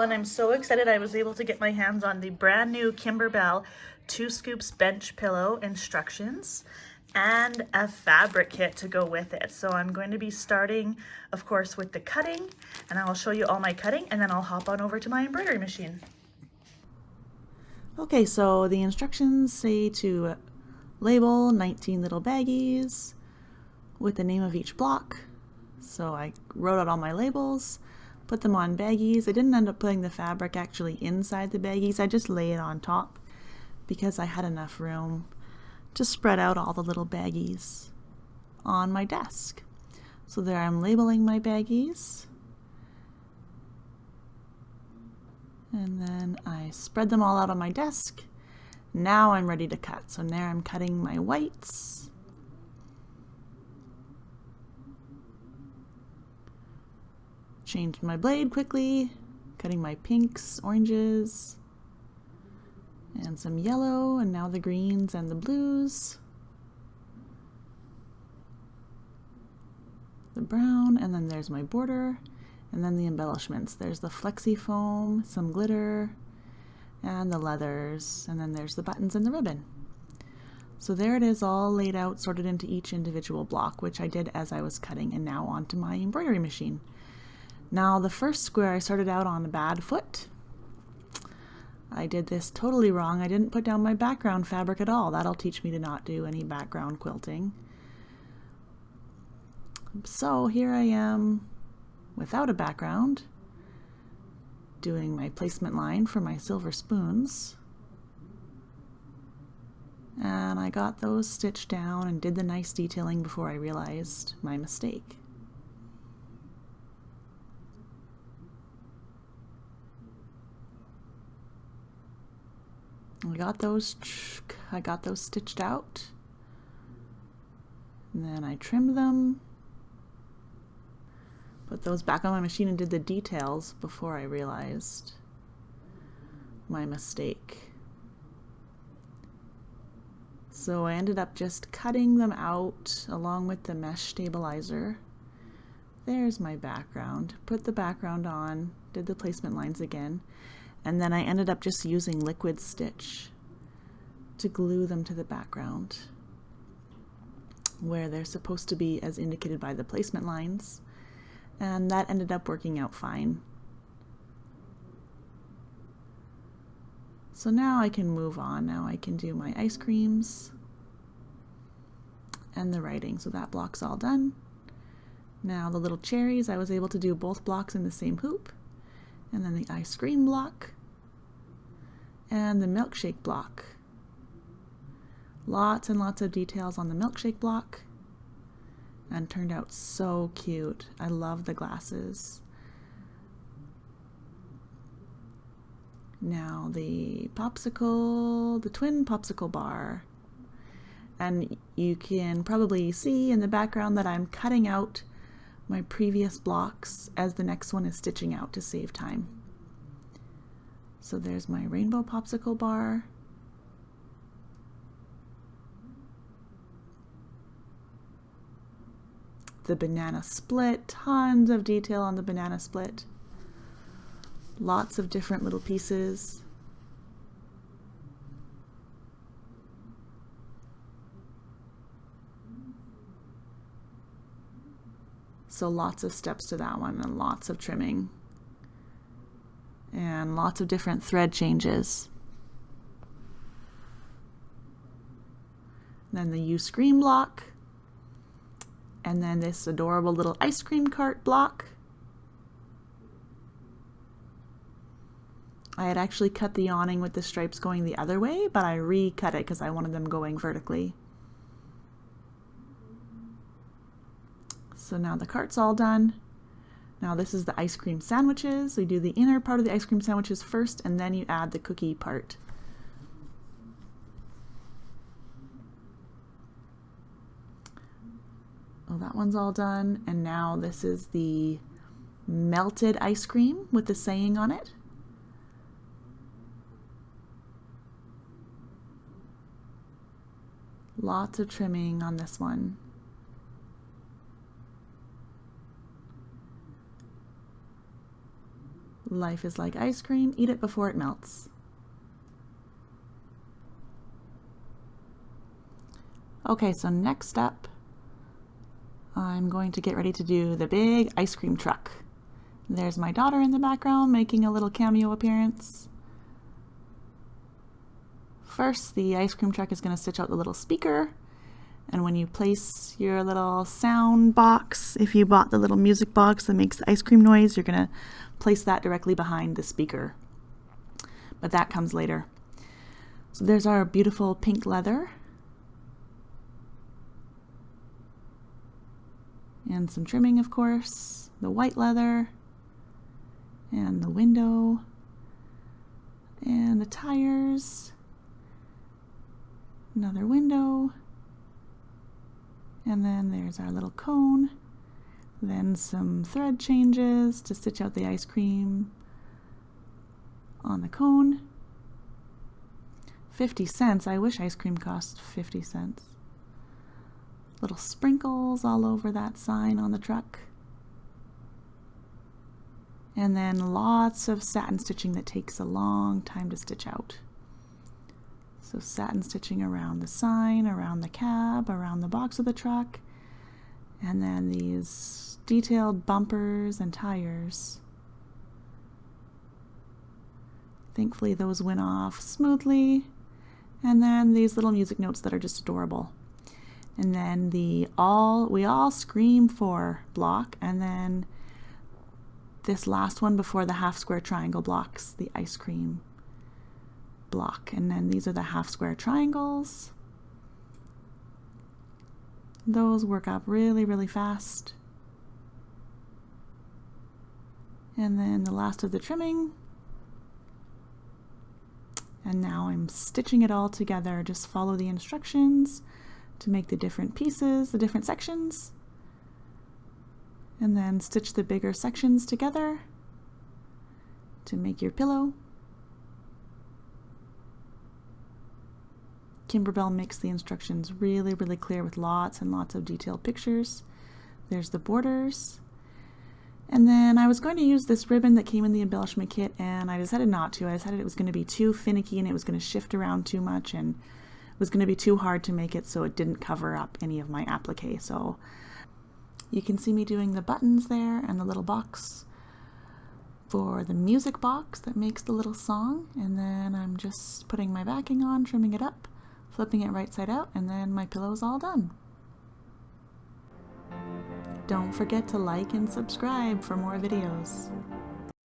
everyone. I'm so excited I was able to get my hands on the brand new Kimberbell 2 scoops bench pillow instructions and a fabric kit to go with it. So I'm going to be starting, of course, with the cutting, and I'll show you all my cutting, and then I'll hop on over to my embroidery machine. Okay, so the instructions say to label 19 little baggies with the name of each block. So I wrote out all my labels, put them on baggies. I didn't end up putting the fabric actually inside the baggies. I just lay it on top because I had enough room to spread out all the little baggies on my desk. So there I'm labeling my baggies. And then I spread them all out on my desk. Now I'm ready to cut. So there I'm cutting my whites. Changed my blade quickly, cutting my pinks, oranges, and some yellow, and now the greens and the blues. The brown, and then there's my border, and then the embellishments. There's the flexi foam, some glitter, and the leathers, and then there's the buttons and the ribbon. So there it is, all laid out, sorted into each individual block, which I did as I was cutting, and now onto my embroidery machine. Now the first square I started out on a bad foot. I did this totally wrong. I didn't put down my background fabric at all. That'll teach me to not do any background quilting. So here I am without a background, doing my placement line for my silver spoons. And I got those stitched down and did the nice detailing before I realized my mistake. I got those stitched out, and then I trimmed them, put those back on my machine and did the details before I realized my mistake. So I ended up just cutting them out along with the mesh stabilizer. There's my background. Put the background on, did the placement lines again. And then I ended up just using liquid stitch to glue them to the background where they're supposed to be as indicated by the placement lines. And that ended up working out fine. So now I can move on. Now I can do my ice creams and the writing. So that block's all done. Now the little cherries, I was able to do both blocks in the same hoop. And then the ice cream block, and the milkshake block. Lots and lots of details on the milkshake block, and turned out so cute. I love the glasses. Now the popsicle, the twin popsicle bar. And you can probably see in the background that I'm cutting out my previous blocks as the next one is stitching out to save time. So there's my rainbow popsicle bar. The banana split, tons of detail on the banana split. Lots of different little pieces. So lots of steps to that one and lots of trimming and lots of different thread changes. Then the You Scream block, and then this adorable little ice cream cart block. I had actually cut the awning with the stripes going the other way, but I recut it because I wanted them going vertically. So now the cart's all done. Now this is the ice cream sandwiches. We do the inner part of the ice cream sandwiches first, and then you add the cookie part. Oh, that one's all done. And now this is the melted ice cream with the saying on it. Lots of trimming on this one. Life is like ice cream, eat it before it melts. Okay, so next up, I'm going to get ready to do the big ice cream truck. There's my daughter in the background making a little cameo appearance. First, the ice cream truck is going to stitch out the little speaker. And when you place your little sound box, if you bought the little music box that makes the ice cream noise, you're going to place that directly behind the speaker. But that comes later. So there's our beautiful pink leather. And some trimming, of course. The white leather. And the window. And the tires. Another window. And then there's our little cone. Then some thread changes to stitch out the ice cream on the cone. 50 cents. I wish ice cream cost 50 cents. Little sprinkles all over that sign on the truck. And then lots of satin stitching that takes a long time to stitch out. So satin stitching around the sign, around the cab, around the box of the truck, and then these detailed bumpers and tires. Thankfully those went off smoothly. And then these little music notes that are just adorable. And then the We All Scream For block, and then this last one before the half square triangle blocks, the ice cream block. And then these are the half square triangles. Those work up really, really fast. And then the last of the trimming. And now I'm stitching it all together. Just follow the instructions to make the different pieces, the different sections. And then stitch the bigger sections together to make your pillow. Kimberbell makes the instructions really, really clear with lots and lots of detailed pictures. There's the borders. And then I was going to use this ribbon that came in the embellishment kit, and I decided not to. I decided it was going to be too finicky and it was going to shift around too much, and it was going to be too hard to make it so it didn't cover up any of my applique. So you can see me doing the buttons there and the little box for the music box that makes the little song. And then I'm just putting my backing on, trimming it up, flipping it right side out, and then my pillow's all done. Don't forget to like and subscribe for more videos.